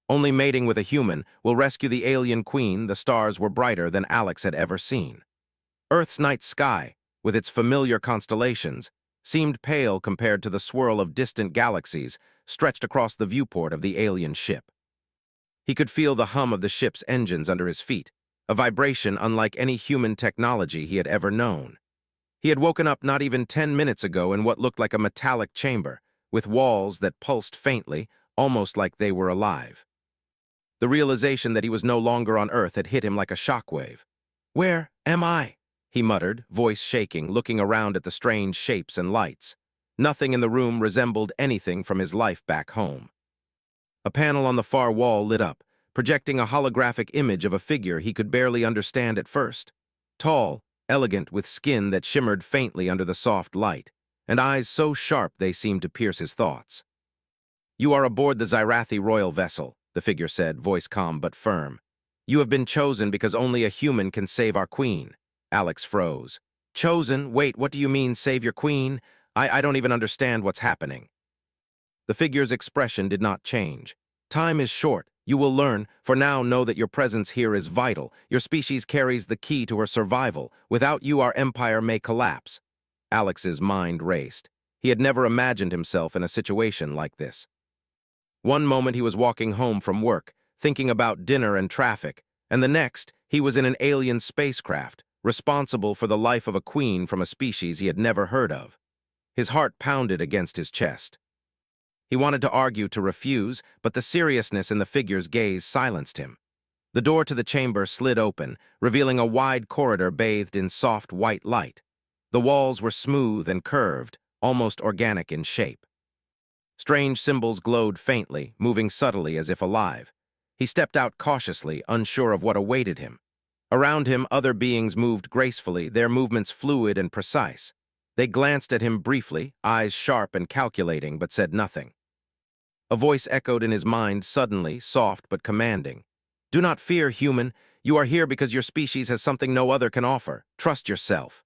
Only mating with a human will rescue the alien queen. The stars were brighter than Alex had ever seen. Earth's night sky, with its familiar constellations, seemed pale compared to the swirl of distant galaxies stretched across the viewport of the alien ship. He could feel the hum of the ship's engines under his feet, a vibration unlike any human technology he had ever known. He had woken up not even 10 minutes ago in what looked like a metallic chamber, with walls that pulsed faintly, almost like they were alive. The realization that he was no longer on Earth had hit him like a shockwave. "Where am I?" he muttered, voice shaking, looking around at the strange shapes and lights. Nothing in the room resembled anything from his life back home. A panel on the far wall lit up, projecting a holographic image of a figure he could barely understand at first. Tall, elegant, with skin that shimmered faintly under the soft light, and eyes so sharp they seemed to pierce his thoughts. "You are aboard the Scifi royal vessel," the figure said, voice calm but firm. "You have been chosen because only a human can save our queen." Alex froze. "Chosen? Wait, what do you mean, save your queen? I don't even understand what's happening." The figure's expression did not change. "Time is short. You will learn. For now, know that your presence here is vital. Your species carries the key to her survival. Without you, our empire may collapse." Alex's mind raced. He had never imagined himself in a situation like this. One moment he was walking home from work, thinking about dinner and traffic, and the next, he was in an alien spacecraft, responsible for the life of a queen from a species he had never heard of. His heart pounded against his chest. He wanted to argue, to refuse, but the seriousness in the figure's gaze silenced him. The door to the chamber slid open, revealing a wide corridor bathed in soft white light. The walls were smooth and curved, almost organic in shape. Strange symbols glowed faintly, moving subtly as if alive. He stepped out cautiously, unsure of what awaited him. Around him, other beings moved gracefully, their movements fluid and precise. They glanced at him briefly, eyes sharp and calculating, but said nothing. A voice echoed in his mind suddenly, soft but commanding. "Do not fear, human. You are here because your species has something no other can offer. Trust yourself."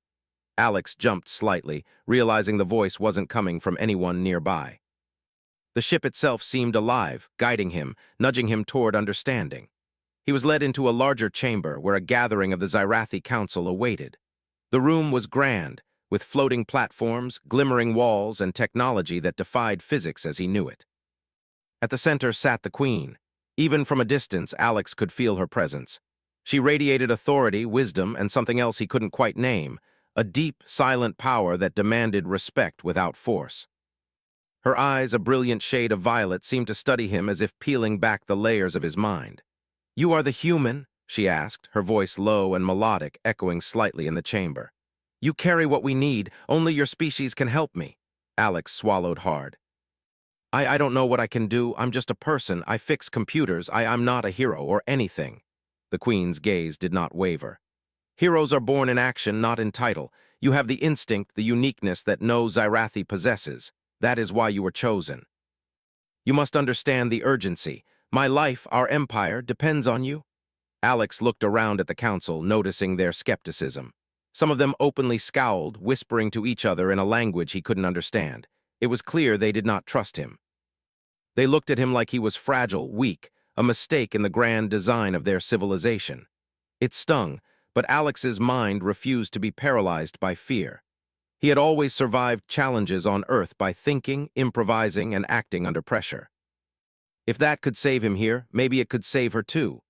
Alex jumped slightly, realizing the voice wasn't coming from anyone nearby. The ship itself seemed alive, guiding him, nudging him toward understanding. He was led into a larger chamber where a gathering of the Scifi Council awaited. The room was grand, with floating platforms, glimmering walls, and technology that defied physics as he knew it. At the center sat the queen. Even from a distance, Alex could feel her presence. She radiated authority, wisdom, and something else he couldn't quite name, a deep, silent power that demanded respect without force. Her eyes, a brilliant shade of violet, seemed to study him as if peeling back the layers of his mind. "You are the human?" she asked, her voice low and melodic, echoing slightly in the chamber. "You carry what we need. Only your species can help me." Alex swallowed hard. I don't know what I can do. I'm just a person. I fix computers. I'm not a hero or anything." The queen's gaze did not waver. "Heroes are born in action, not in title. You have the instinct, the uniqueness that no Scifi possesses. That is why you were chosen. You must understand the urgency. My life, our empire, depends on you." Alex looked around at the council, noticing their skepticism. Some of them openly scowled, whispering to each other in a language he couldn't understand. It was clear they did not trust him. They looked at him like he was fragile, weak, a mistake in the grand design of their civilization. It stung, but Alex's mind refused to be paralyzed by fear. He had always survived challenges on Earth by thinking, improvising, and acting under pressure. If that could save him here, maybe it could save her too.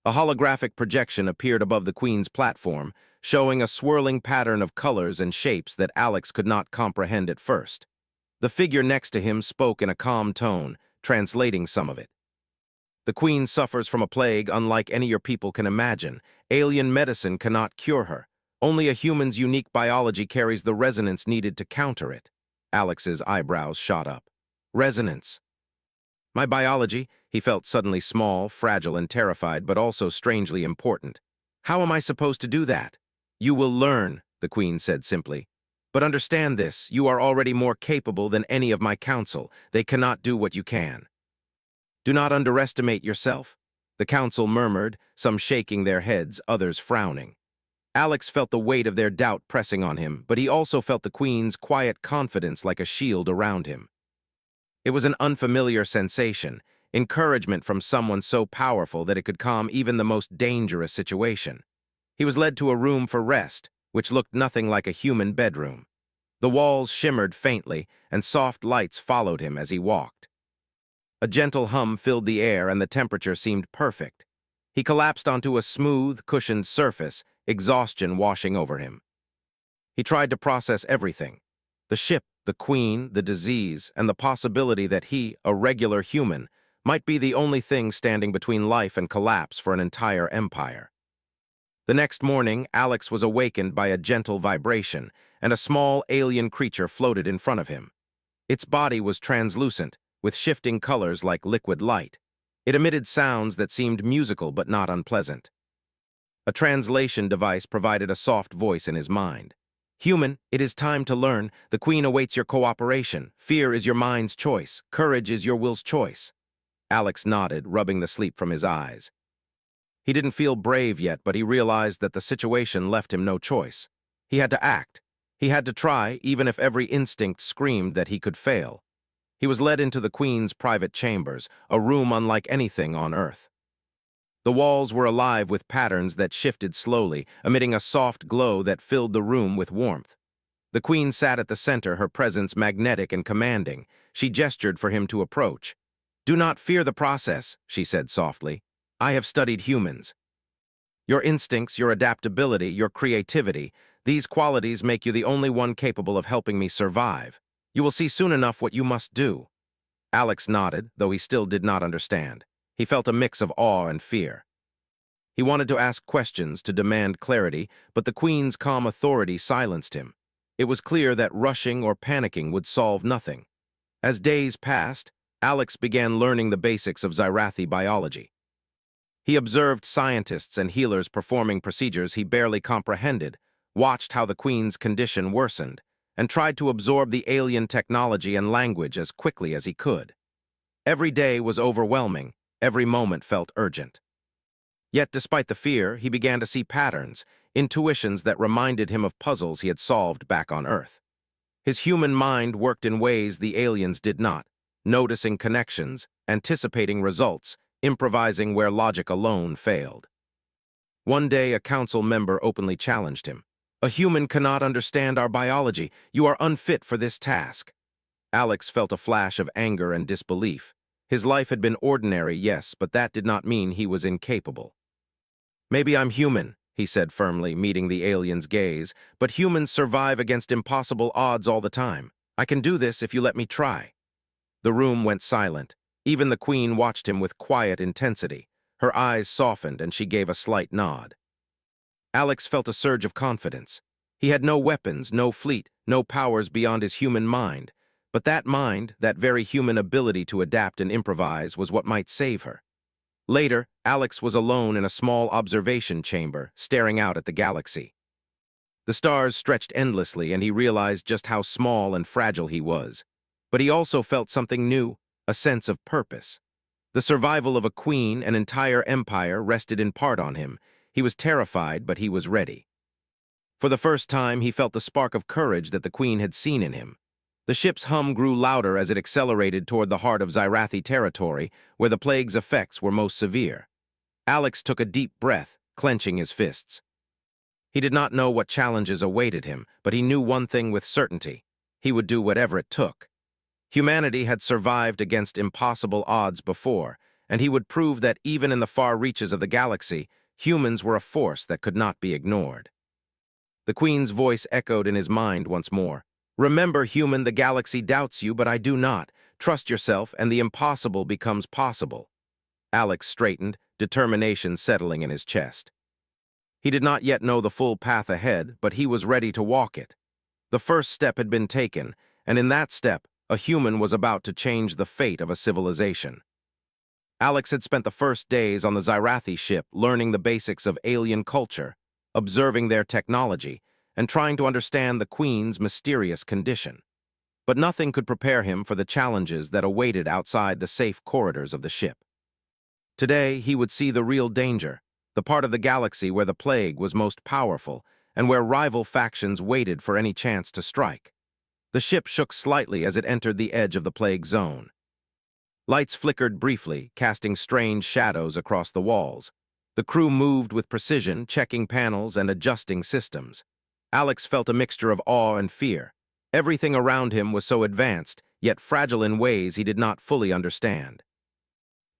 A holographic projection appeared above the Queen's platform, showing a swirling pattern of colors and shapes that Alex could not comprehend at first. The figure next to him spoke in a calm tone, translating some of it. "The Queen suffers from a plague unlike any your people can imagine. Alien medicine cannot cure her. Only a human's unique biology carries the resonance needed to counter it." Alex's eyebrows shot up. "Resonance? My biology?" He felt suddenly small, fragile, and terrified, but also strangely important. "How am I supposed to do that?" "You will learn," the Queen said simply. "But understand this, you are already more capable than any of my council. They cannot do what you can. Do not underestimate yourself." The council murmured, some shaking their heads, others frowning. Alex felt the weight of their doubt pressing on him, but he also felt the Queen's quiet confidence like a shield around him. It was an unfamiliar sensation, encouragement from someone so powerful that it could calm even the most dangerous situation. He was led to a room for rest, which looked nothing like a human bedroom. The walls shimmered faintly, and soft lights followed him as he walked. A gentle hum filled the air, and the temperature seemed perfect. He collapsed onto a smooth, cushioned surface, exhaustion washing over him. He tried to process everything: the ship, the queen, the disease, and the possibility that he, a regular human, might be the only thing standing between life and collapse for an entire empire. The next morning, Alex was awakened by a gentle vibration, and a small alien creature floated in front of him. Its body was translucent, with shifting colors like liquid light. It emitted sounds that seemed musical but not unpleasant. A translation device provided a soft voice in his mind. "Human, it is time to learn. The Queen awaits your cooperation. Fear is your mind's choice. Courage is your will's choice." Alex nodded, rubbing the sleep from his eyes. He didn't feel brave yet, but he realized that the situation left him no choice. He had to act. He had to try, even if every instinct screamed that he could fail. He was led into the Queen's private chambers, a room unlike anything on Earth. The walls were alive with patterns that shifted slowly, emitting a soft glow that filled the room with warmth. The Queen sat at the center, her presence magnetic and commanding. She gestured for him to approach. "Do not fear the process," she said softly. "I have studied humans. Your instincts, your adaptability, your creativity, these qualities make you the only one capable of helping me survive. You will see soon enough what you must do." Alex nodded, though he still did not understand. He felt a mix of awe and fear. He wanted to ask questions, to demand clarity, but the Queen's calm authority silenced him. It was clear that rushing or panicking would solve nothing. As days passed, Alex began learning the basics of Scifi biology. He observed scientists and healers performing procedures he barely comprehended, watched how the Queen's condition worsened, and tried to absorb the alien technology and language as quickly as he could. Every day was overwhelming, every moment felt urgent. Yet, despite the fear, he began to see patterns, intuitions that reminded him of puzzles he had solved back on Earth. His human mind worked in ways the aliens did not, noticing connections, anticipating results, improvising where logic alone failed. One day, a council member openly challenged him. "A human cannot understand our biology. You are unfit for this task." Alex felt a flash of anger and disbelief. His life had been ordinary, yes, but that did not mean he was incapable. "Maybe I'm human," he said firmly, meeting the alien's gaze, "but humans survive against impossible odds all the time. I can do this if you let me try." The room went silent. Even the Queen watched him with quiet intensity. Her eyes softened, and she gave a slight nod. Alex felt a surge of confidence. He had no weapons, no fleet, no powers beyond his human mind. But that mind, that very human ability to adapt and improvise, was what might save her. Later, Alex was alone in a small observation chamber, staring out at the galaxy. The stars stretched endlessly, and he realized just how small and fragile he was. But he also felt something new, a sense of purpose. The survival of a queen, an entire empire, rested in part on him. He was terrified, but he was ready. For the first time, he felt the spark of courage that the Queen had seen in him. The ship's hum grew louder as it accelerated toward the heart of Scifi territory, where the plague's effects were most severe. Alex took a deep breath, clenching his fists. He did not know what challenges awaited him, but he knew one thing with certainty: he would do whatever it took. Humanity had survived against impossible odds before, and he would prove that even in the far reaches of the galaxy, humans were a force that could not be ignored. The Queen's voice echoed in his mind once more. "Remember, human, the galaxy doubts you, but I do not. Trust yourself, and the impossible becomes possible." Alex straightened, determination settling in his chest. He did not yet know the full path ahead, but he was ready to walk it. The first step had been taken, and in that step, a human was about to change the fate of a civilization. Alex had spent the first days on the Scifi ship learning the basics of alien culture, observing their technology, and trying to understand the Queen's mysterious condition. But nothing could prepare him for the challenges that awaited outside the safe corridors of the ship. Today, he would see the real danger, the part of the galaxy where the plague was most powerful and where rival factions waited for any chance to strike. The ship shook slightly as it entered the edge of the plague zone. Lights flickered briefly, casting strange shadows across the walls. The crew moved with precision, checking panels and adjusting systems. Alex felt a mixture of awe and fear. Everything around him was so advanced, yet fragile in ways he did not fully understand.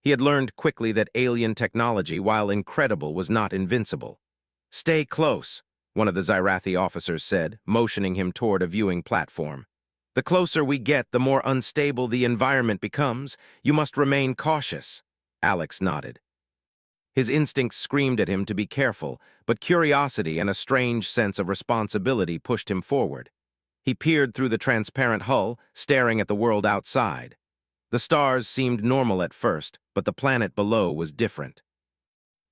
He had learned quickly that alien technology, while incredible, was not invincible. "Stay close," one of the Xyrathi officers said, motioning him toward a viewing platform. "The closer we get, the more unstable the environment becomes. You must remain cautious." Alex nodded. His instincts screamed at him to be careful, but curiosity and a strange sense of responsibility pushed him forward. He peered through the transparent hull, staring at the world outside. The stars seemed normal at first, but the planet below was different.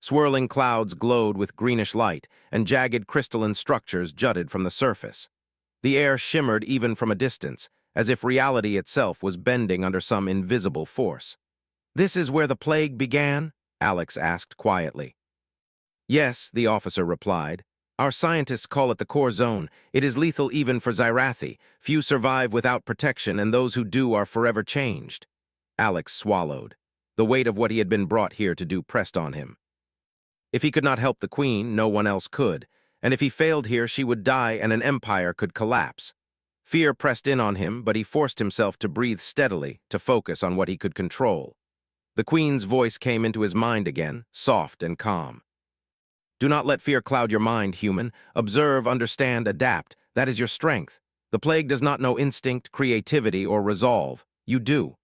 Swirling clouds glowed with greenish light, and jagged crystalline structures jutted from the surface. The air shimmered even from a distance, as if reality itself was bending under some invisible force. "This is where the plague began?" Alex asked quietly. "Yes," the officer replied. "Our scientists call it the core zone. It is lethal even for Xyrathi. Few survive without protection, and those who do are forever changed." Alex swallowed. The weight of what he had been brought here to do pressed on him. If he could not help the Queen, no one else could, and if he failed here, she would die and an empire could collapse. Fear pressed in on him, but he forced himself to breathe steadily, to focus on what he could control. The Queen's voice came into his mind again, soft and calm. "Do not let fear cloud your mind, human. Observe, understand, adapt. That is your strength. The plague does not know instinct, creativity, or resolve. You do."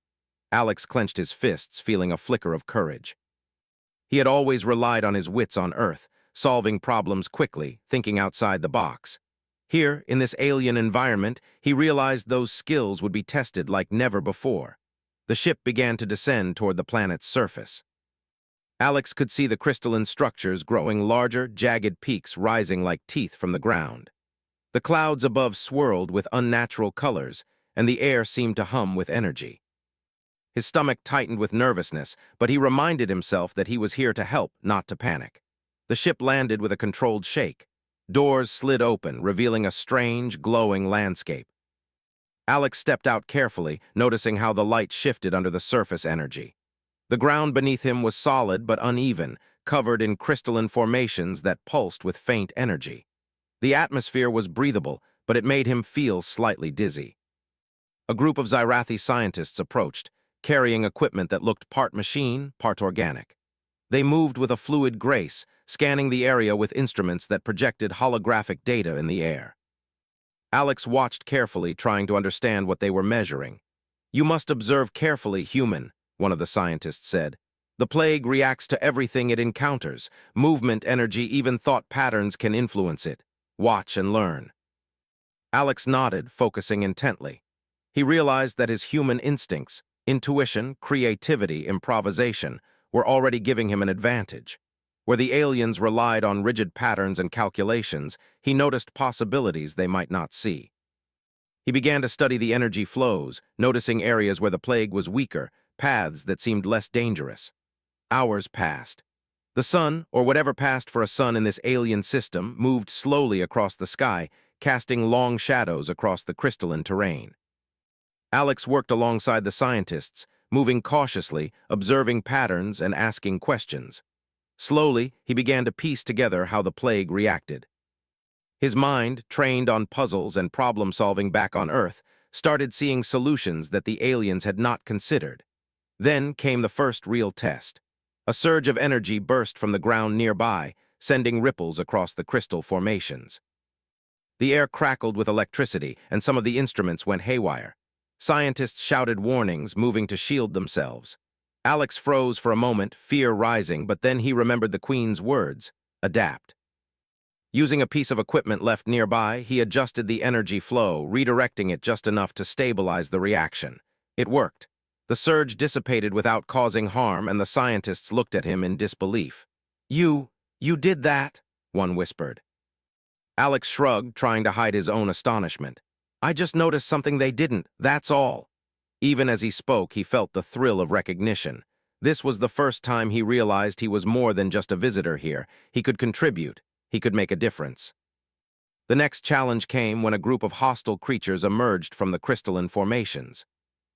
Alex clenched his fists, feeling a flicker of courage. He had always relied on his wits on Earth, solving problems quickly, thinking outside the box. Here, in this alien environment, he realized those skills would be tested like never before. The ship began to descend toward the planet's surface. Alex could see the crystalline structures growing larger, jagged peaks rising like teeth from the ground. The clouds above swirled with unnatural colors, and the air seemed to hum with energy. His stomach tightened with nervousness, but he reminded himself that he was here to help, not to panic. The ship landed with a controlled shake. Doors slid open, revealing a strange, glowing landscape. Alex stepped out carefully, noticing how the light shifted under the surface energy. The ground beneath him was solid but uneven, covered in crystalline formations that pulsed with faint energy. The atmosphere was breathable, but it made him feel slightly dizzy. A group of Xyrathi scientists approached, carrying equipment that looked part machine, part organic. They moved with a fluid grace, scanning the area with instruments that projected holographic data in the air. Alex watched carefully, trying to understand what they were measuring. "You must observe carefully, human," one of the scientists said. "The plague reacts to everything it encounters. Movement, energy, even thought patterns can influence it. Watch and learn." Alex nodded, focusing intently. He realized that his human instincts, intuition, creativity, improvisation, were already giving him an advantage. Where the aliens relied on rigid patterns and calculations, he noticed possibilities they might not see. He began to study the energy flows, noticing areas where the plague was weaker, paths that seemed less dangerous. Hours passed. The sun, or whatever passed for a sun in this alien system, moved slowly across the sky, casting long shadows across the crystalline terrain. Alex worked alongside the scientists, moving cautiously, observing patterns and asking questions. Slowly, he began to piece together how the plague reacted. His mind, trained on puzzles and problem-solving back on Earth, started seeing solutions that the aliens had not considered. Then came the first real test. A surge of energy burst from the ground nearby, sending ripples across the crystal formations. The air crackled with electricity, and some of the instruments went haywire. Scientists shouted warnings, moving to shield themselves. Alex froze for a moment, fear rising, but then he remembered the Queen's words: adapt. Using a piece of equipment left nearby, he adjusted the energy flow, redirecting it just enough to stabilize the reaction. It worked. The surge dissipated without causing harm, and the scientists looked at him in disbelief. You did that?" one whispered. Alex shrugged, trying to hide his own astonishment. "I just noticed something they didn't, that's all." Even as he spoke, he felt the thrill of recognition. This was the first time he realized he was more than just a visitor here. He could contribute. He could make a difference. The next challenge came when a group of hostile creatures emerged from the crystalline formations.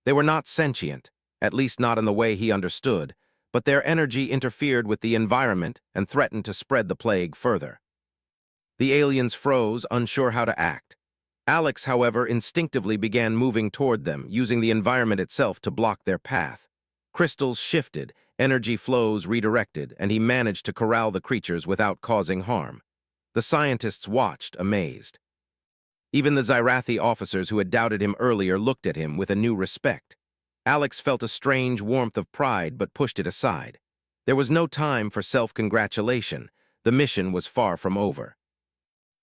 They were not sentient. at least not in the way he understood, but their energy interfered with the environment and threatened to spread the plague further. The aliens froze, unsure how to act. Alex, however, instinctively began moving toward them, using the environment itself to block their path. Crystals shifted, energy flows redirected, and he managed to corral the creatures without causing harm. The scientists watched, amazed. Even the Xyrathi officers who had doubted him earlier looked at him with a new respect. Alex felt a strange warmth of pride but pushed it aside. There was no time for self-congratulation. The mission was far from over.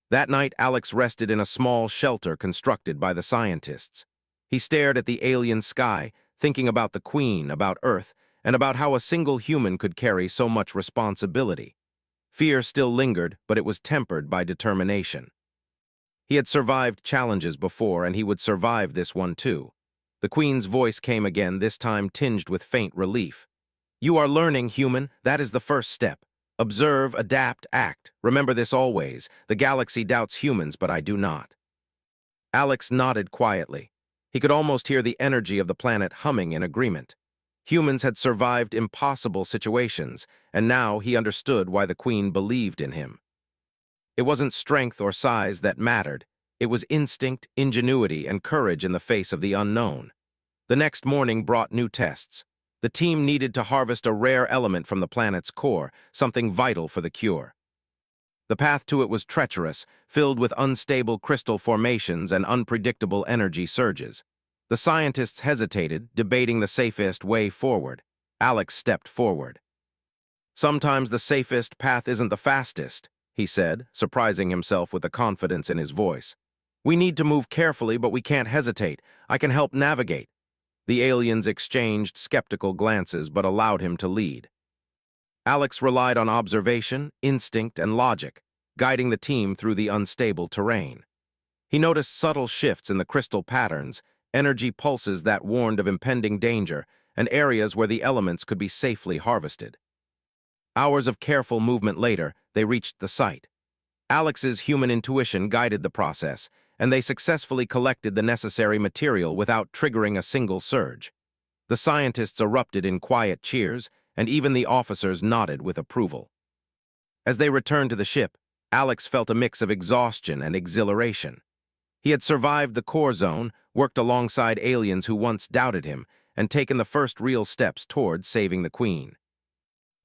That night, Alex rested in a small shelter constructed by the scientists. He stared at the alien sky, thinking about the Queen, about Earth, and about how a single human could carry so much responsibility. Fear still lingered, but it was tempered by determination. He had survived challenges before, and he would survive this one too. The Queen's voice came again, this time tinged with faint relief. "You are learning, human. That is the first step. Observe, adapt, act. Remember this always. The galaxy doubts humans, but I do not." Alex nodded quietly. He could almost hear the energy of the planet humming in agreement. Humans had survived impossible situations, and now he understood why the Queen believed in him. It wasn't strength or size that mattered. It was instinct, ingenuity, and courage in the face of the unknown. The next morning brought new tests. The team needed to harvest a rare element from the planet's core, something vital for the cure. The path to it was treacherous, filled with unstable crystal formations and unpredictable energy surges. The scientists hesitated, debating the safest way forward. Alex stepped forward. "Sometimes the safest path isn't the fastest," he said, surprising himself with the confidence in his voice. "We need to move carefully, but we can't hesitate. I can help navigate." The aliens exchanged skeptical glances but allowed him to lead. Alex relied on observation, instinct, and logic, guiding the team through the unstable terrain. He noticed subtle shifts in the crystal patterns, energy pulses that warned of impending danger, and areas where the elements could be safely harvested. Hours of careful movement later, they reached the site. Alex's human intuition guided the process, and they successfully collected the necessary material without triggering a single surge. The scientists erupted in quiet cheers, and even the officers nodded with approval. As they returned to the ship, Alex felt a mix of exhaustion and exhilaration. He had survived the core zone, worked alongside aliens who once doubted him, and taken the first real steps toward saving the Queen.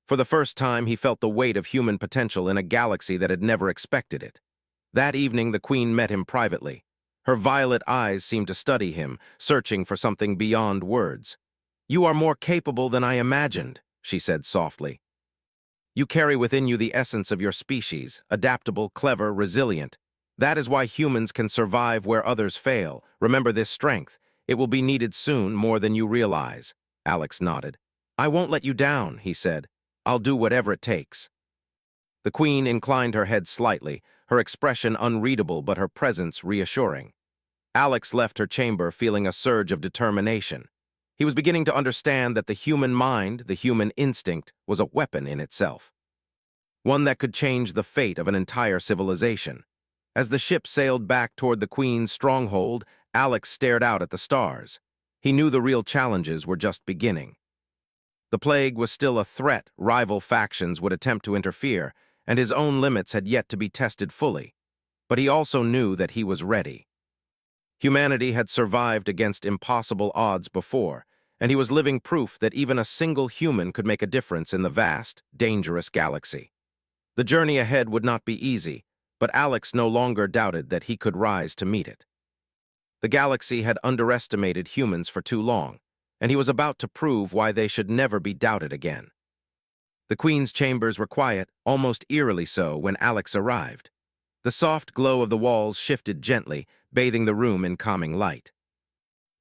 For the first time, he felt the weight of human potential in a galaxy that had never expected it. That evening, the Queen met him privately. Her violet eyes seemed to study him, searching for something beyond words. "You are more capable than I imagined," she said softly. "You carry within you the essence of your species, adaptable, clever, resilient. That is why humans can survive where others fail. Remember this strength. It will be needed soon, more than you realize." Alex nodded. "I won't let you down," he said. "I'll do whatever it takes." The Queen inclined her head slightly, her expression unreadable but her presence reassuring. Alex left her chamber feeling a surge of determination. He was beginning to understand that the human mind, the human instinct, was a weapon in itself. One that could change the fate of an entire civilization. As the ship sailed back toward the Queen's stronghold, Alex stared out at the stars. He knew the real challenges were just beginning. The plague was still a threat, rival factions would attempt to interfere, and his own limits had yet to be tested fully. But he also knew that he was ready. Humanity had survived against impossible odds before, and he was living proof that even a single human could make a difference in the vast, dangerous galaxy. The journey ahead would not be easy, but Alex no longer doubted that he could rise to meet it. The galaxy had underestimated humans for too long, and he was about to prove why they should never be doubted again. The Queen's chambers were quiet, almost eerily so, when Alex arrived. The soft glow of the walls shifted gently, bathing the room in calming light.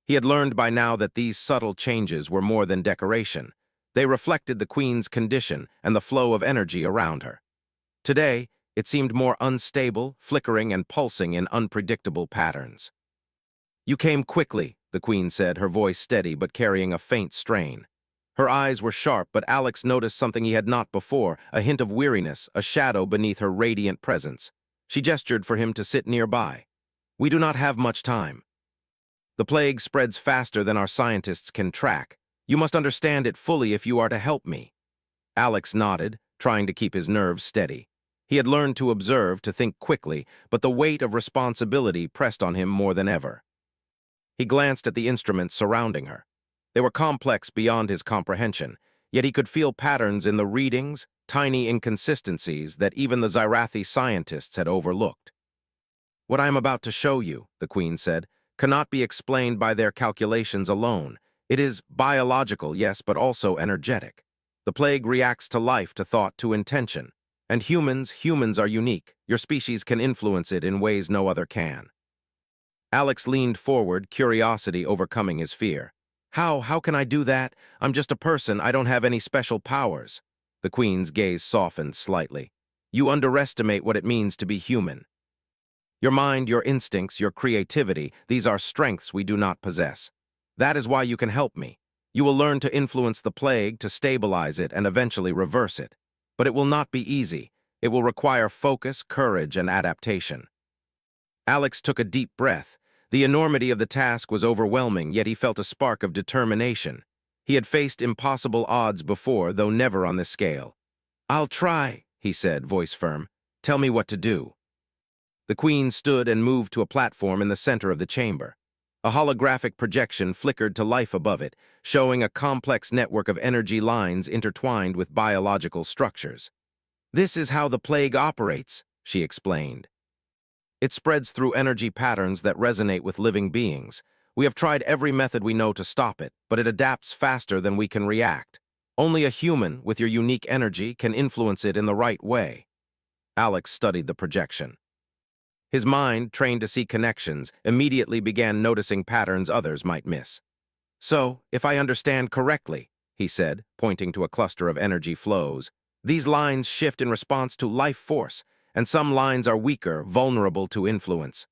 He had learned by now that these subtle changes were more than decoration. They reflected the Queen's condition and the flow of energy around her. Today, it seemed more unstable, flickering and pulsing in unpredictable patterns. "You came quickly," the Queen said, her voice steady but carrying a faint strain. Her eyes were sharp, but Alex noticed something he had not before, a hint of weariness, a shadow beneath her radiant presence. She gestured for him to sit nearby. "We do not have much time. The plague spreads faster than our scientists can track. You must understand it fully if you are to help me." Alex nodded, trying to keep his nerves steady. He had learned to observe, to think quickly, but the weight of responsibility pressed on him more than ever. He glanced at the instruments surrounding her. They were complex beyond his comprehension, yet he could feel patterns in the readings, tiny inconsistencies that even the Xyrathi scientists had overlooked. "What I am about to show you," the Queen said, "cannot be explained by their calculations alone. It is biological, yes, but also energetic. The plague reacts to life, to thought, to intention. And humans are unique. Your species can influence it in ways no other can." Alex leaned forward, curiosity overcoming his fear. How can I do that? I'm just a person, I don't have any special powers." The Queen's gaze softened slightly. "You underestimate what it means to be human. Your mind, your instincts, your creativity, these are strengths we do not possess. That is why you can help me. You will learn to influence the plague, to stabilize it, and eventually reverse it. But it will not be easy. It will require focus, courage, and adaptation." Alex took a deep breath. The enormity of the task was overwhelming, yet he felt a spark of determination. He had faced impossible odds before, though never on this scale. "I'll try," he said, voice firm. "Tell me what to do." The Queen stood and moved to a platform in the center of the chamber. A holographic projection flickered to life above it, showing a complex network of energy lines intertwined with biological structures. "This is how the plague operates," she explained. "It spreads through energy patterns that resonate with living beings. We have tried every method we know to stop it, but it adapts faster than we can react. Only a human, with your unique energy, can influence it in the right way." Alex studied the projection. His mind, trained to see connections, immediately began noticing patterns others might miss. "So, if I understand correctly," he said, pointing to a cluster of energy flows, "these lines shift in response to life force, and some lines are weaker, vulnerable to influence."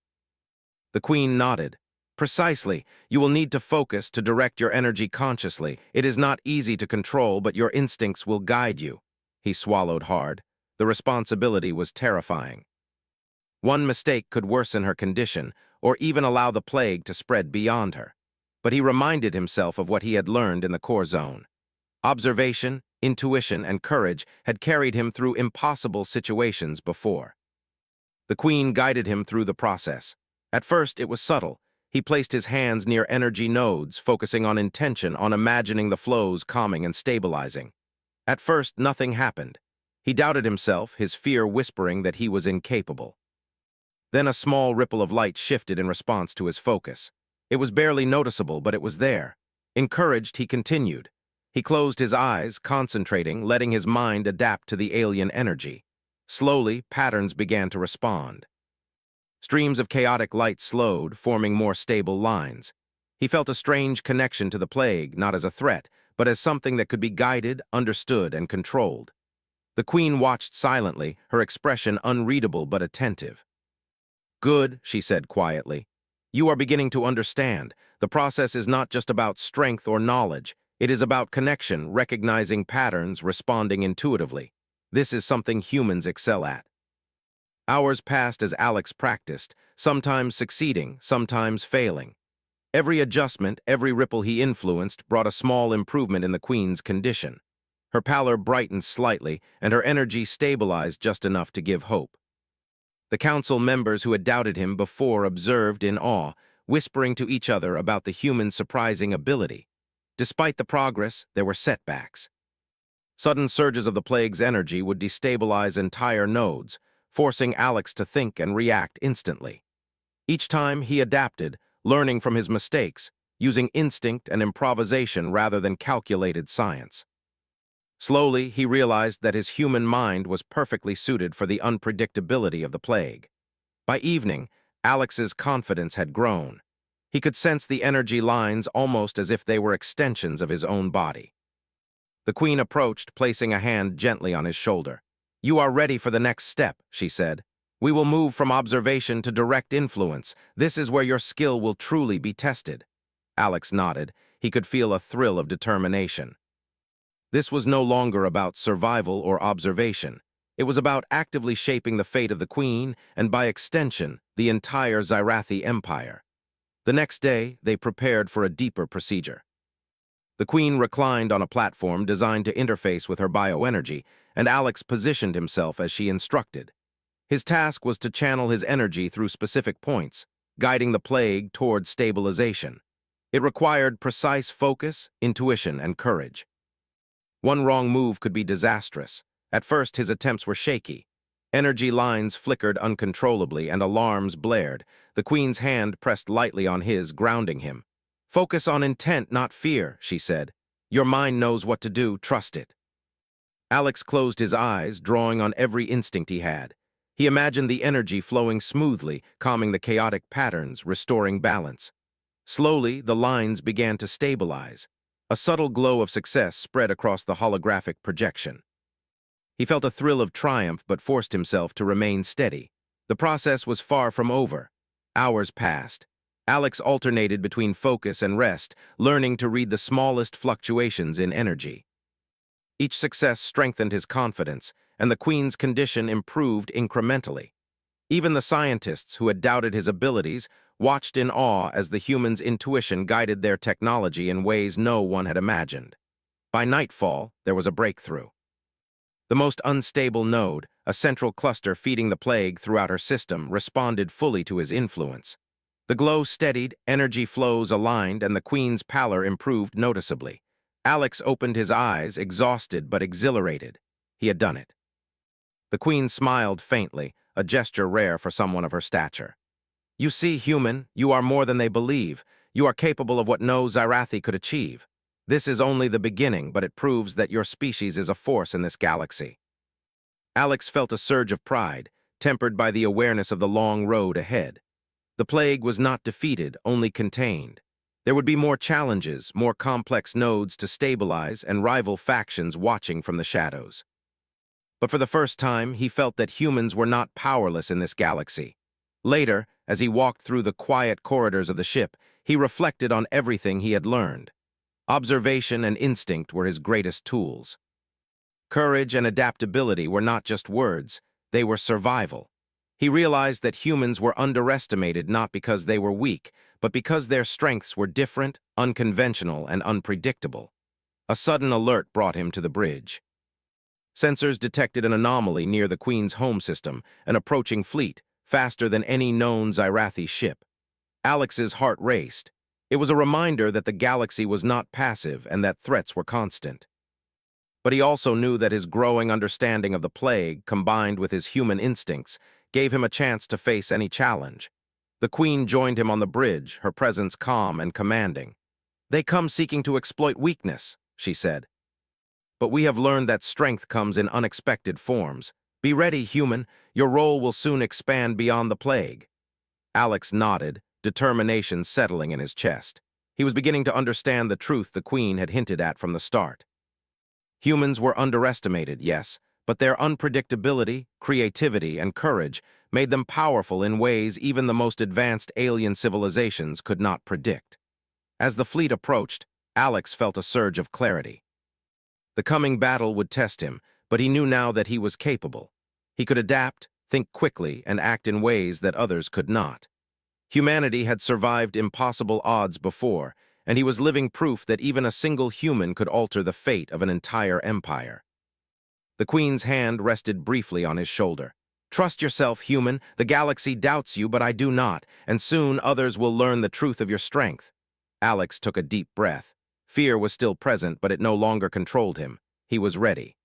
The Queen nodded. "Precisely. You will need to focus, to direct your energy consciously. It is not easy to control, but your instincts will guide you." He swallowed hard. The responsibility was terrifying. One mistake could worsen her condition, or even allow the plague to spread beyond her. But he reminded himself of what he had learned in the core zone. Observation, intuition, and courage had carried him through impossible situations before. The Queen guided him through the process. At first, it was subtle. He placed his hands near energy nodes, focusing on intention, on imagining the flows calming and stabilizing. At first, nothing happened. He doubted himself, his fear whispering that he was incapable. Then a small ripple of light shifted in response to his focus. It was barely noticeable, but it was there. Encouraged, he continued. He closed his eyes, concentrating, letting his mind adapt to the alien energy. Slowly, patterns began to respond. Streams of chaotic light slowed, forming more stable lines. He felt a strange connection to the plague, not as a threat, but as something that could be guided, understood, and controlled. The Queen watched silently, her expression unreadable but attentive. "Good," she said quietly. "You are beginning to understand. The process is not just about strength or knowledge. It is about connection, recognizing patterns, responding intuitively. This is something humans excel at." Hours passed as Alex practiced, sometimes succeeding, sometimes failing. Every adjustment, every ripple he influenced brought a small improvement in the Queen's condition. Her pallor brightened slightly, and her energy stabilized just enough to give hope. The council members who had doubted him before observed in awe, whispering to each other about the human's surprising ability. Despite the progress, there were setbacks. Sudden surges of the plague's energy would destabilize entire nodes, forcing Alex to think and react instantly. Each time he adapted, learning from his mistakes, using instinct and improvisation rather than calculated science. Slowly, he realized that his human mind was perfectly suited for the unpredictability of the plague. By evening, Alex's confidence had grown. He could sense the energy lines almost as if they were extensions of his own body. The Queen approached, placing a hand gently on his shoulder. "You are ready for the next step," she said. "We will move from observation to direct influence. This is where your skill will truly be tested." Alex nodded. He could feel a thrill of determination. This was no longer about survival or observation. It was about actively shaping the fate of the Queen and, by extension, the entire Xyrathi Empire. The next day, they prepared for a deeper procedure. The Queen reclined on a platform designed to interface with her bioenergy, and Alex positioned himself as she instructed. His task was to channel his energy through specific points, guiding the plague toward stabilization. It required precise focus, intuition, and courage. One wrong move could be disastrous. At first, his attempts were shaky. Energy lines flickered uncontrollably and alarms blared. The Queen's hand pressed lightly on his, grounding him. "Focus on intent, not fear," she said. "Your mind knows what to do, trust it." Alex closed his eyes, drawing on every instinct he had. He imagined the energy flowing smoothly, calming the chaotic patterns, restoring balance. Slowly, the lines began to stabilize. A subtle glow of success spread across the holographic projection. He felt a thrill of triumph but forced himself to remain steady. The process was far from over. Hours passed. Alex alternated between focus and rest, learning to read the smallest fluctuations in energy. Each success strengthened his confidence, and the Queen's condition improved incrementally. Even the scientists who had doubted his abilities watched in awe as the human's intuition guided their technology in ways no one had imagined. By nightfall, there was a breakthrough. The most unstable node, a central cluster feeding the plague throughout her system, responded fully to his influence. The glow steadied, energy flows aligned, and the Queen's pallor improved noticeably. Alex opened his eyes, exhausted but exhilarated. He had done it. The Queen smiled faintly, a gesture rare for someone of her stature. "You see, human, you are more than they believe. You are capable of what no Scifi could achieve. This is only the beginning, but it proves that your species is a force in this galaxy." Alex felt a surge of pride, tempered by the awareness of the long road ahead. The plague was not defeated, only contained. There would be more challenges, more complex nodes to stabilize, and rival factions watching from the shadows. But for the first time, he felt that humans were not powerless in this galaxy. Later, as he walked through the quiet corridors of the ship, he reflected on everything he had learned. Observation and instinct were his greatest tools. Courage and adaptability were not just words, they were survival. He realized that humans were underestimated not because they were weak, but because their strengths were different, unconventional, and unpredictable. A sudden alert brought him to the bridge. Sensors detected an anomaly near the Queen's home system, an approaching fleet, faster than any known Scifi ship. Alex's heart raced. It was a reminder that the galaxy was not passive and that threats were constant. But he also knew that his growing understanding of the plague, combined with his human instincts, gave him a chance to face any challenge. The Queen joined him on the bridge, her presence calm and commanding. "They come seeking to exploit weakness," she said. "But we have learned that strength comes in unexpected forms. Be ready, human. Your role will soon expand beyond the plague." Alex nodded, determination settling in his chest. He was beginning to understand the truth the Queen had hinted at from the start. Humans were underestimated, yes, but their unpredictability, creativity, and courage made them powerful in ways even the most advanced alien civilizations could not predict. As the fleet approached, Alex felt a surge of clarity. The coming battle would test him, but he knew now that he was capable. He could adapt, think quickly, and act in ways that others could not. Humanity had survived impossible odds before, and he was living proof that even a single human could alter the fate of an entire empire. The Queen's hand rested briefly on his shoulder. "Trust yourself, human. The galaxy doubts you, but I do not, and soon others will learn the truth of your strength." Alex took a deep breath. Fear was still present, but it no longer controlled him. He was ready.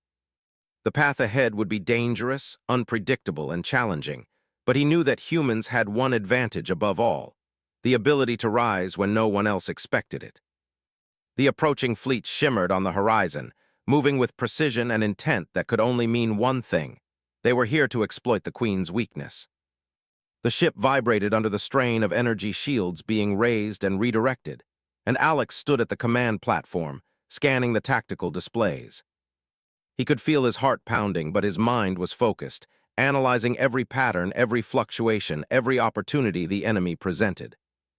The path ahead would be dangerous, unpredictable, and challenging, but he knew that humans had one advantage above all: the ability to rise when no one else expected it. The approaching fleet shimmered on the horizon, moving with precision and intent that could only mean one thing: they were here to exploit the Queen's weakness. The ship vibrated under the strain of energy shields being raised and redirected, and Alex stood at the command platform, scanning the tactical displays. He could feel his heart pounding, but his mind was focused, analyzing every pattern, every fluctuation, every opportunity the enemy presented.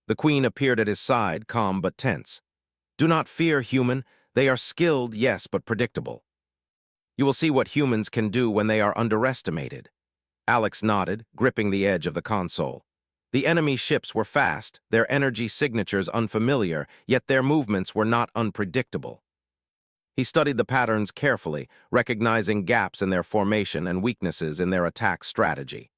The Queen appeared at his side, calm but tense. "Do not fear, human. They are skilled, yes, but predictable. You will see what humans can do when they are underestimated." Alex nodded, gripping the edge of the console. The enemy ships were fast, their energy signatures unfamiliar, yet their movements were not unpredictable. He studied the patterns carefully, recognizing gaps in their formation and weaknesses in their attack strategy.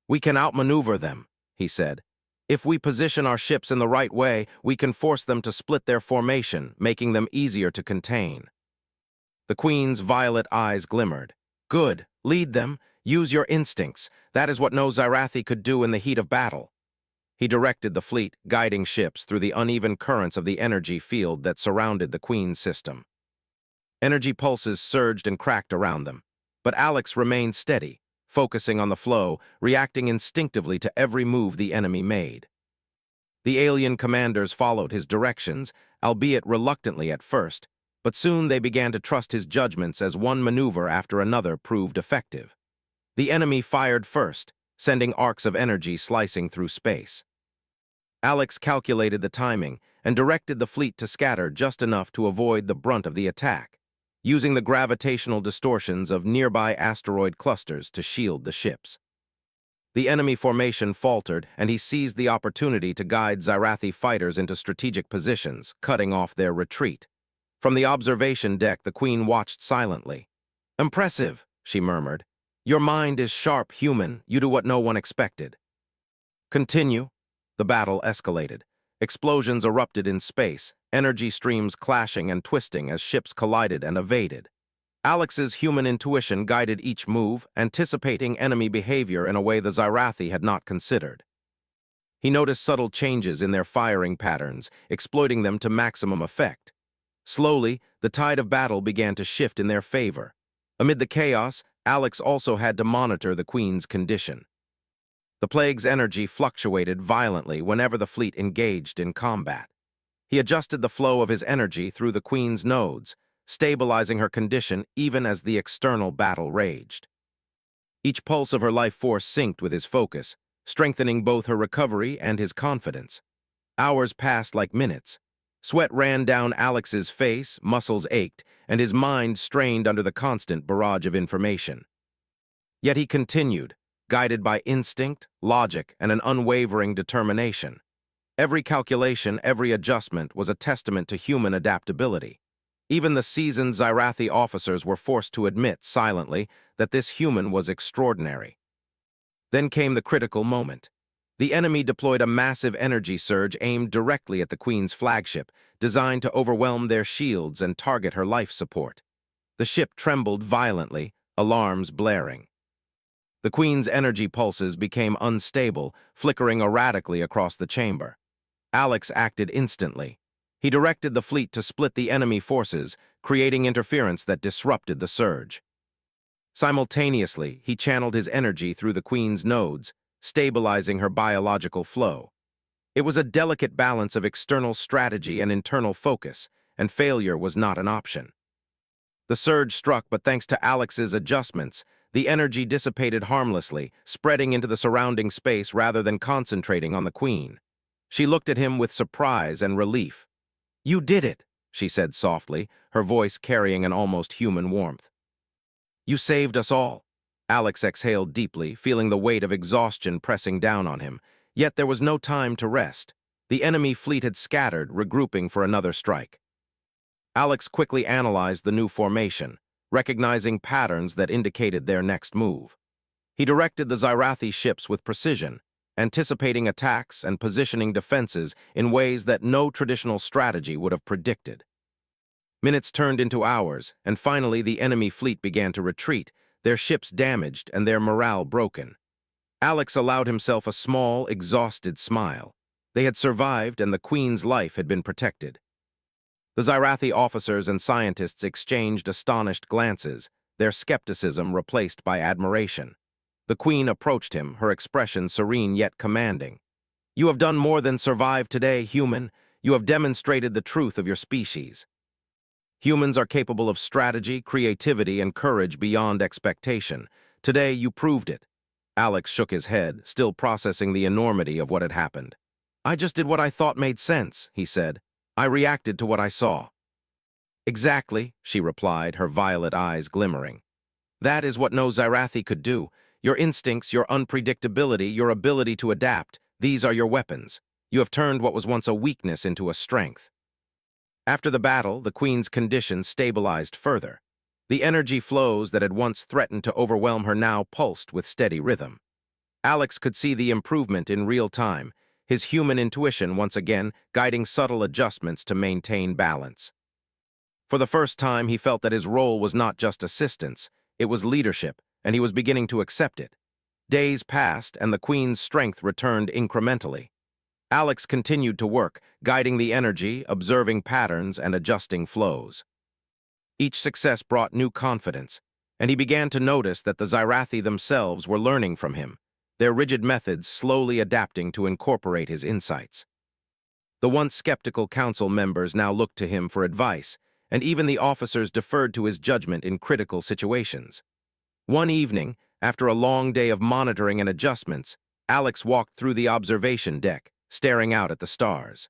"We can outmaneuver them," he said. "If we position our ships in the right way, we can force them to split their formation, making them easier to contain." The Queen's violet eyes glimmered. "Good. Lead them. Use your instincts. That is what no Xyrathi could do in the heat of battle." He directed the fleet, guiding ships through the uneven currents of the energy field that surrounded the Queen's system. Energy pulses surged and cracked around them. But Alex remained steady, focusing on the flow, reacting instinctively to every move the enemy made. The alien commanders followed his directions, albeit reluctantly at first, but soon they began to trust his judgments as one maneuver after another proved effective. The enemy fired first, sending arcs of energy slicing through space. Alex calculated the timing and directed the fleet to scatter just enough to avoid the brunt of the attack, using the gravitational distortions of nearby asteroid clusters to shield the ships. The enemy formation faltered, and he seized the opportunity to guide Xyrathi fighters into strategic positions, cutting off their retreat. From the observation deck, the Queen watched silently. "Impressive," she murmured. "Your mind is sharp, human. You do what no one expected." "Continue." The battle escalated. Explosions erupted in space, energy streams clashing and twisting as ships collided and evaded. Alex's human intuition guided each move, anticipating enemy behavior in a way the Xyrathi had not considered. He noticed subtle changes in their firing patterns, exploiting them to maximum effect. Slowly, the tide of battle began to shift in their favor. Amid the chaos, Alex also had to monitor the Queen's condition. The plague's energy fluctuated violently whenever the fleet engaged in combat. He adjusted the flow of his energy through the Queen's nodes, stabilizing her condition even as the external battle raged. Each pulse of her life force synced with his focus, strengthening both her recovery and his confidence. Hours passed like minutes. Sweat ran down Alex's face, muscles ached, and his mind strained under the constant barrage of information. Yet he continued, guided by instinct, logic, and an unwavering determination. Every calculation, every adjustment was a testament to human adaptability. Even the seasoned Xyrathi officers were forced to admit silently that this human was extraordinary. Then came the critical moment. The enemy deployed a massive energy surge aimed directly at the Queen's flagship, designed to overwhelm their shields and target her life support. The ship trembled violently, alarms blaring. The Queen's energy pulses became unstable, flickering erratically across the chamber. Alex acted instantly. He directed the fleet to split the enemy forces, creating interference that disrupted the surge. Simultaneously, he channeled his energy through the Queen's nodes, stabilizing her biological flow. It was a delicate balance of external strategy and internal focus, and failure was not an option. The surge struck, but thanks to Alex's adjustments, the energy dissipated harmlessly, spreading into the surrounding space rather than concentrating on the Queen. She looked at him with surprise and relief. "You did it," she said softly, her voice carrying an almost human warmth. "You saved us all." Alex exhaled deeply, feeling the weight of exhaustion pressing down on him. Yet there was no time to rest. The enemy fleet had scattered, regrouping for another strike. Alex quickly analyzed the new formation, recognizing patterns that indicated their next move. He directed the Xyrathi ships with precision, anticipating attacks and positioning defenses in ways that no traditional strategy would have predicted. Minutes turned into hours, and finally the enemy fleet began to retreat, their ships damaged and their morale broken. Alex allowed himself a small, exhausted smile. They had survived, and the Queen's life had been protected. The Xyrathi officers and scientists exchanged astonished glances, their skepticism replaced by admiration. The Queen approached him, her expression serene yet commanding. "You have done more than survive today, human. You have demonstrated the truth of your species. Humans are capable of strategy, creativity, and courage beyond expectation. Today, you proved it." Alex shook his head, still processing the enormity of what had happened. "I just did what I thought made sense," he said. "I reacted to what I saw." "Exactly," she replied, her violet eyes glimmering. "That is what no Xyrathi could do. Your instincts, your unpredictability, your ability to adapt, These are your weapons. You have turned what was once a weakness into a strength. After the battle, the Queen's condition stabilized further. The energy flows that had once threatened to overwhelm her now pulsed with steady rhythm. Alex could see the improvement in real time, his human intuition once again guiding subtle adjustments to maintain balance. For the first time, he felt that his role was not just assistance, it was leadership, and he was beginning to accept it. Days passed, and the Queen's strength returned incrementally. Alex continued to work, guiding the energy, observing patterns, and adjusting flows. Each success brought new confidence, and he began to notice that the Scifi themselves were learning from him, their rigid methods slowly adapting to incorporate his insights. The once skeptical council members now looked to him for advice, and even the officers deferred to his judgment in critical situations. One evening, after a long day of monitoring and adjustments, Alex walked through the observation deck, staring out at the stars.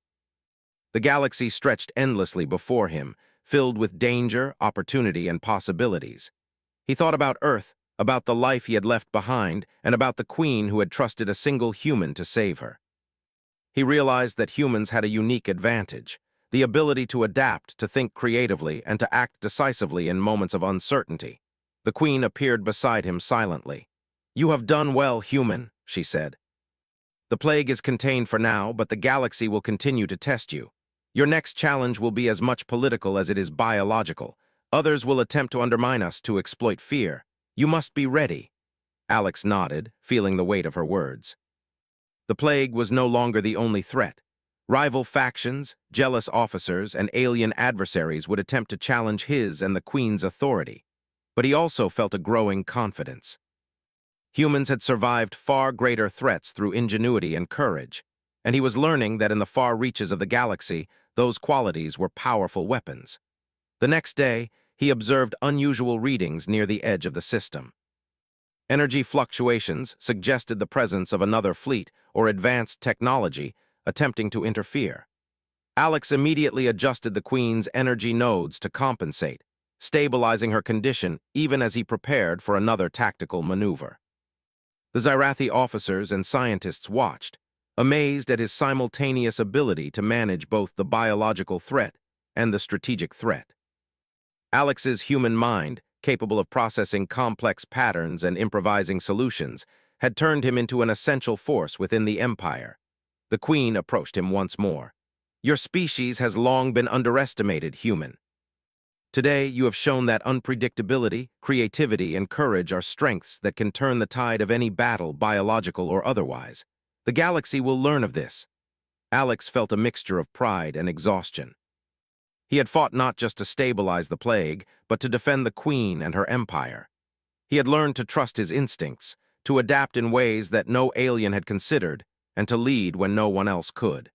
The galaxy stretched endlessly before him, filled with danger, opportunity, and possibilities. He thought about Earth, about the life he had left behind, and about the Queen who had trusted a single human to save her. He realized that humans had a unique advantage, the ability to adapt, to think creatively, and to act decisively in moments of uncertainty. The Queen appeared beside him silently. "You have done well, human," she said. "The plague is contained for now, but the galaxy will continue to test you. Your next challenge will be as much political as it is biological. Others will attempt to undermine us, to exploit fear. You must be ready." Alex nodded, feeling the weight of her words. The plague was no longer the only threat. Rival factions, jealous officers, and alien adversaries would attempt to challenge his and the Queen's authority. But he also felt a growing confidence. Humans had survived far greater threats through ingenuity and courage, and he was learning that in the far reaches of the galaxy, those qualities were powerful weapons. The next day, he observed unusual readings near the edge of the system. Energy fluctuations suggested the presence of another fleet or advanced technology attempting to interfere. Alex immediately adjusted the Queen's energy nodes to compensate, stabilizing her condition even as he prepared for another tactical maneuver. The Scifi officers and scientists watched, amazed at his simultaneous ability to manage both the biological threat and the strategic threat. Alex's human mind, capable of processing complex patterns and improvising solutions, had turned him into an essential force within the Empire. The Queen approached him once more. "Your species has long been underestimated, human. Today, you have shown that unpredictability, creativity, and courage are strengths that can turn the tide of any battle, biological or otherwise. The galaxy will learn of this." Alex felt a mixture of pride and exhaustion. He had fought not just to stabilize the plague, but to defend the Queen and her empire. He had learned to trust his instincts, to adapt in ways that no alien had considered, and to lead when no one else could.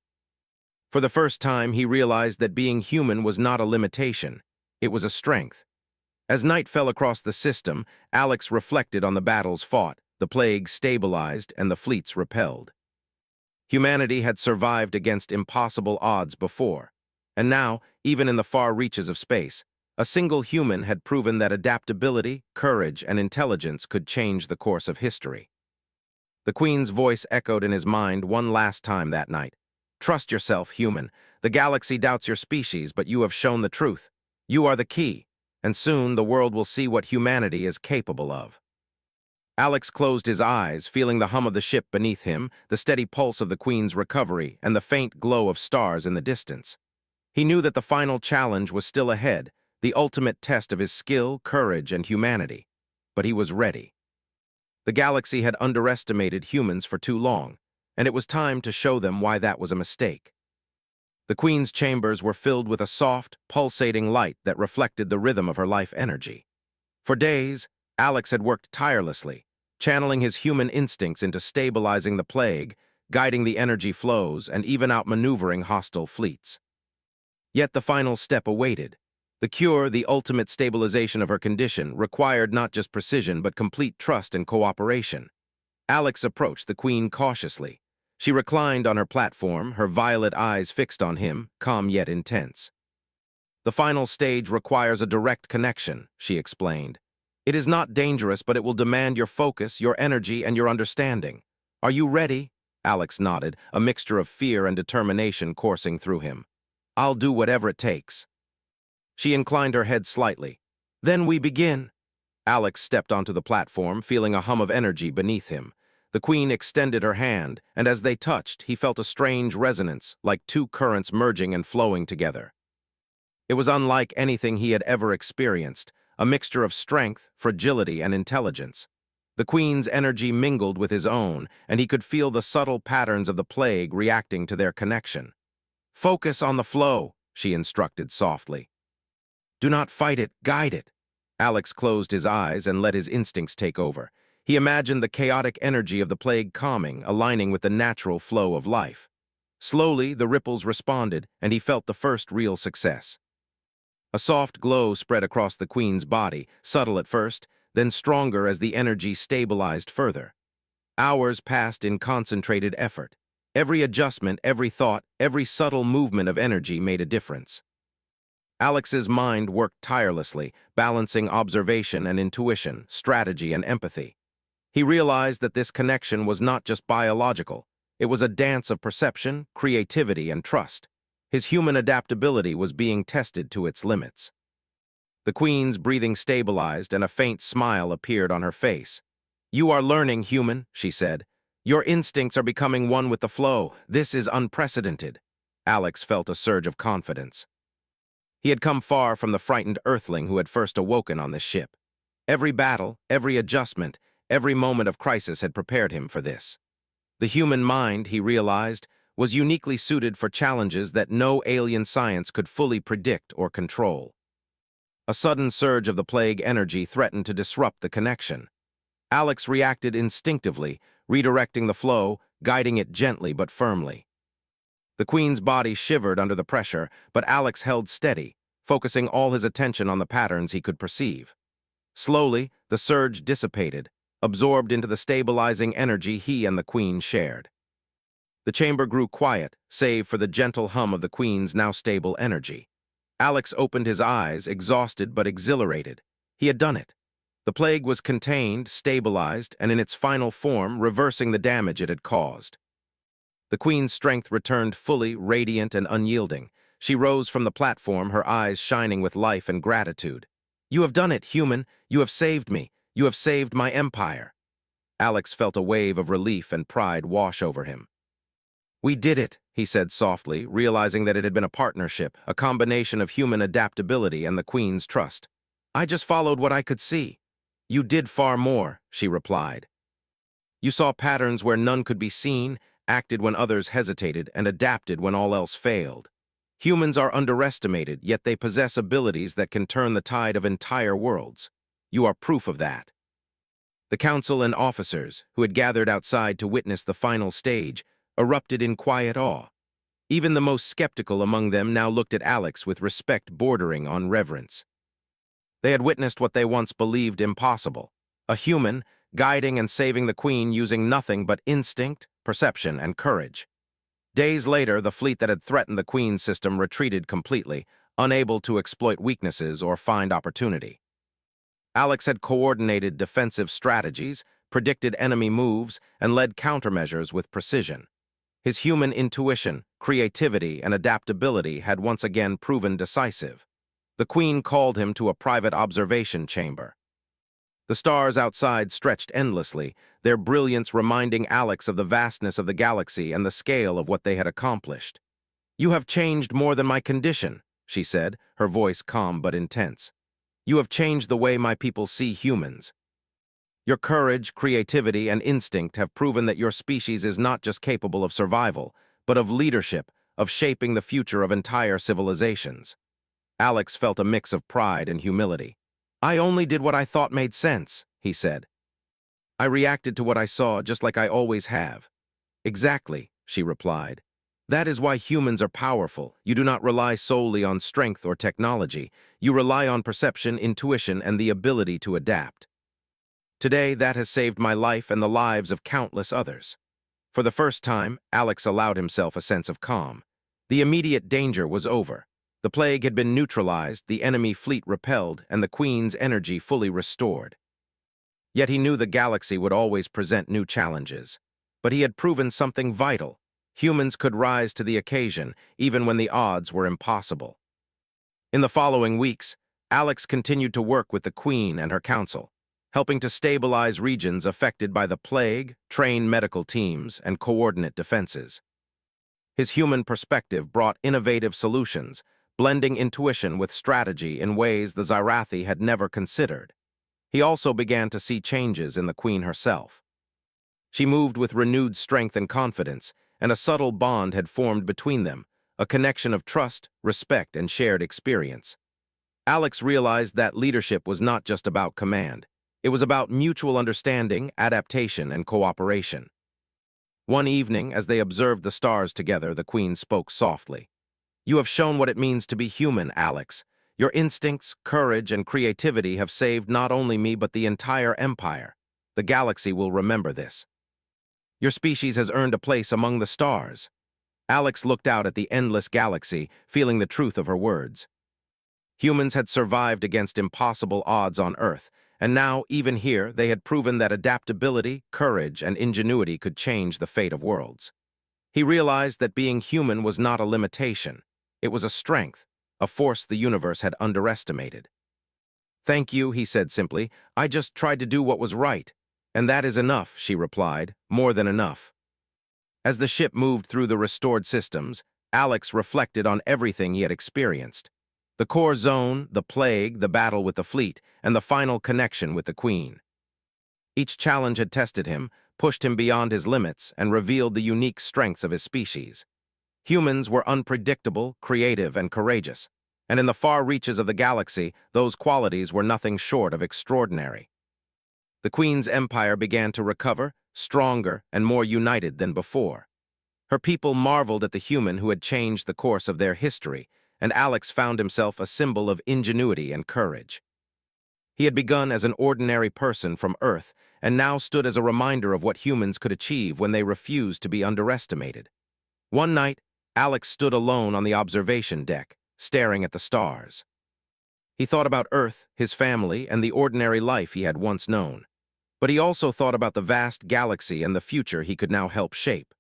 For the first time, he realized that being human was not a limitation. It was a strength. As night fell across the system, Alex reflected on the battles fought, the plague stabilized, and the fleets repelled. Humanity had survived against impossible odds before, and now, even in the far reaches of space, a single human had proven that adaptability, courage, and intelligence could change the course of history. The Queen's voice echoed in his mind one last time that night. "Trust yourself, human. The galaxy doubts your species, but you have shown the truth. You are the key, and soon the world will see what humanity is capable of." Alex closed his eyes, feeling the hum of the ship beneath him, the steady pulse of the Queen's recovery, and the faint glow of stars in the distance. He knew that the final challenge was still ahead, the ultimate test of his skill, courage, and humanity. But he was ready. The galaxy had underestimated humans for too long, and it was time to show them why that was a mistake. The Queen's chambers were filled with a soft, pulsating light that reflected the rhythm of her life energy. For days, Alex had worked tirelessly, channeling his human instincts into stabilizing the plague, guiding the energy flows, and even outmaneuvering hostile fleets. Yet the final step awaited. The cure, the ultimate stabilization of her condition, required not just precision but complete trust and cooperation. Alex approached the Queen cautiously. She reclined on her platform, her violet eyes fixed on him, calm yet intense. "The final stage requires a direct connection," she explained. "It is not dangerous, but it will demand your focus, your energy, and your understanding. Are you ready?" Alex nodded, a mixture of fear and determination coursing through him. I'll do whatever it takes. She inclined her head slightly. Then we begin. Alex stepped onto the platform, feeling a hum of energy beneath him. The Queen extended her hand, and as they touched, he felt a strange resonance, like two currents merging and flowing together. It was unlike anything he had ever experienced, a mixture of strength, fragility, and intelligence. The Queen's energy mingled with his own, and he could feel the subtle patterns of the plague reacting to their connection. Focus on the flow, she instructed softly. Do not fight it, guide it. Alex closed his eyes and let his instincts take over. He imagined the chaotic energy of the plague calming, aligning with the natural flow of life. Slowly, the ripples responded, and he felt the first real success. A soft glow spread across the Queen's body, subtle at first, then stronger as the energy stabilized further. Hours passed in concentrated effort. Every adjustment, every thought, every subtle movement of energy made a difference. Alex's mind worked tirelessly, balancing observation and intuition, strategy and empathy. He realized that this connection was not just biological. It was a dance of perception, creativity, and trust. His human adaptability was being tested to its limits. The Queen's breathing stabilized and a faint smile appeared on her face. You are learning, human, she said. Your instincts are becoming one with the flow. This is unprecedented. Alex felt a surge of confidence. He had come far from the frightened earthling who had first awoken on this ship. Every battle, every adjustment, every moment of crisis had prepared him for this. The human mind, he realized, was uniquely suited for challenges that no alien science could fully predict or control. A sudden surge of the plague energy threatened to disrupt the connection. Alex reacted instinctively, redirecting the flow, guiding it gently but firmly. The Queen's body shivered under the pressure, but Alex held steady, focusing all his attention on the patterns he could perceive. Slowly, the surge dissipated, absorbed into the stabilizing energy he and the Queen shared. The chamber grew quiet, save for the gentle hum of the Queen's now stable energy. Alex opened his eyes, exhausted but exhilarated. He had done it. The plague was contained, stabilized, and in its final form, reversing the damage it had caused. The Queen's strength returned fully, radiant and unyielding. She rose from the platform, her eyes shining with life and gratitude. You have done it, human. You have saved me. You have saved my empire. Alex felt a wave of relief and pride wash over him. We did it, he said softly, realizing that it had been a partnership, a combination of human adaptability and the Queen's trust. I just followed what I could see. You did far more, she replied. You saw patterns where none could be seen, acted when others hesitated, and adapted when all else failed. Humans are underestimated, yet they possess abilities that can turn the tide of entire worlds. You are proof of that. The council and officers, who had gathered outside to witness the final stage, erupted in quiet awe. Even the most skeptical among them now looked at Alex with respect bordering on reverence. They had witnessed what they once believed impossible, a human guiding and saving the Queen using nothing but instinct, perception, and courage. Days later, the fleet that had threatened the Queen's system retreated completely, unable to exploit weaknesses or find opportunity. Alex had coordinated defensive strategies, predicted enemy moves, and led countermeasures with precision. His human intuition, creativity, and adaptability had once again proven decisive. The Queen called him to a private observation chamber. The stars outside stretched endlessly, their brilliance reminding Alex of the vastness of the galaxy and the scale of what they had accomplished. You have changed more than my condition, she said, her voice calm but intense. You have changed the way my people see humans. Your courage, creativity, and instinct have proven that your species is not just capable of survival, but of leadership, of shaping the future of entire civilizations. Alex felt a mix of pride and humility. I only did what I thought made sense, he said. I reacted to what I saw just like I always have. Exactly, she replied. That is why humans are powerful. You do not rely solely on strength or technology. You rely on perception, intuition, and the ability to adapt. Today, that has saved my life and the lives of countless others. For the first time, Alex allowed himself a sense of calm. The immediate danger was over. The plague had been neutralized, the enemy fleet repelled, and the Queen's energy fully restored. Yet he knew the galaxy would always present new challenges. but he had proven something vital. Humans could rise to the occasion, even when the odds were impossible. In the following weeks, Alex continued to work with the Queen and her council, helping to stabilize regions affected by the plague, train medical teams, and coordinate defenses. His human perspective brought innovative solutions, blending intuition with strategy in ways the Xyrathi had never considered. He also began to see changes in the Queen herself. She moved with renewed strength and confidence, and a subtle bond had formed between them, a connection of trust, respect, and shared experience. Alex realized that leadership was not just about command. It was about mutual understanding, adaptation, and cooperation. One evening, as they observed the stars together, the Queen spoke softly. "You have shown what it means to be human, Alex. Your instincts, courage, and creativity have saved not only me but the entire Empire. The galaxy will remember this. Your species has earned a place among the stars." Alex looked out at the endless galaxy, feeling the truth of her words. Humans had survived against impossible odds on Earth, and now, even here, they had proven that adaptability, courage, and ingenuity could change the fate of worlds. He realized that being human was not a limitation. It was a strength, a force the universe had underestimated. "Thank you," he said simply. "I just tried to do what was right." "And that is enough," she replied, "more than enough." As the ship moved through the restored systems, Alex reflected on everything he had experienced. The core zone, the plague, the battle with the fleet, and the final connection with the Queen. Each challenge had tested him, pushed him beyond his limits, and revealed the unique strengths of his species. Humans were unpredictable, creative, and courageous, and in the far reaches of the galaxy, those qualities were nothing short of extraordinary. The Queen's empire began to recover, stronger and more united than before. Her people marveled at the human who had changed the course of their history, and Alex found himself a symbol of ingenuity and courage. He had begun as an ordinary person from Earth, and now stood as a reminder of what humans could achieve when they refused to be underestimated. One night, Alex stood alone on the observation deck, staring at the stars. He thought about Earth, his family, and the ordinary life he had once known. But he also thought about the vast galaxy and the future he could now help shape.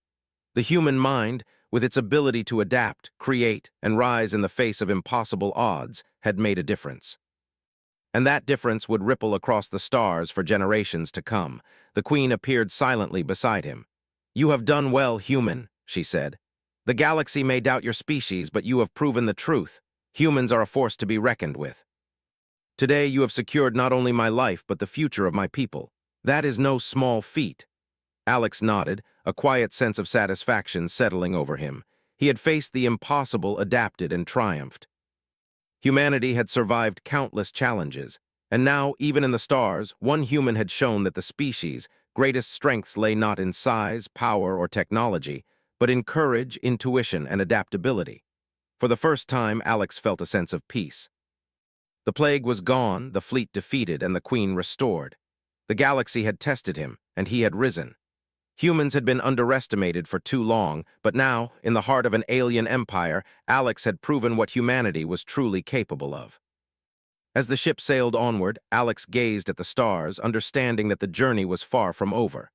The human mind, with its ability to adapt, create, and rise in the face of impossible odds, had made a difference. And that difference would ripple across the stars for generations to come. The Queen appeared silently beside him. "You have done well, human," she said. "The galaxy may doubt your species, but you have proven the truth. Humans are a force to be reckoned with. Today you have secured not only my life, but the future of my people. That is no small feat." Alex nodded, a quiet sense of satisfaction settling over him. He had faced the impossible, adapted, and triumphed. Humanity had survived countless challenges, and now, even in the stars, one human had shown that the species' greatest strengths lay not in size, power, or technology, but in courage, intuition, and adaptability. For the first time, Alex felt a sense of peace. The plague was gone, the fleet defeated, and the Queen restored. The galaxy had tested him, and he had risen. Humans had been underestimated for too long, but now, in the heart of an alien empire, Alex had proven what humanity was truly capable of. As the ship sailed onward, Alex gazed at the stars, understanding that the journey was far from over.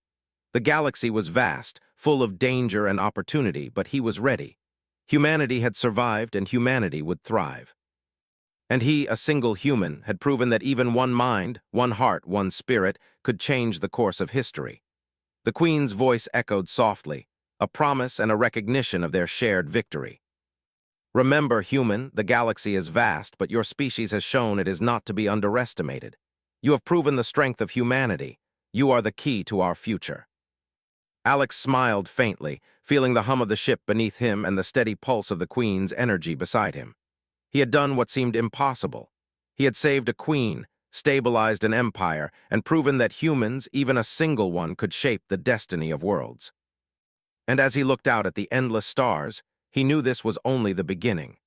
The galaxy was vast, full of danger and opportunity, but he was ready. Humanity had survived, and humanity would thrive. And he, a single human, had proven that even one mind, one heart, one spirit, could change the course of history. The Queen's voice echoed softly, a promise and a recognition of their shared victory. "Remember, human, the galaxy is vast, but your species has shown it is not to be underestimated. You have proven the strength of humanity. You are the key to our future." Alex smiled faintly, feeling the hum of the ship beneath him and the steady pulse of the Queen's energy beside him. He had done what seemed impossible. He had saved a queen, stabilized an empire, and proven that humans, even a single one, could shape the destiny of worlds. And as he looked out at the endless stars, he knew this was only the beginning.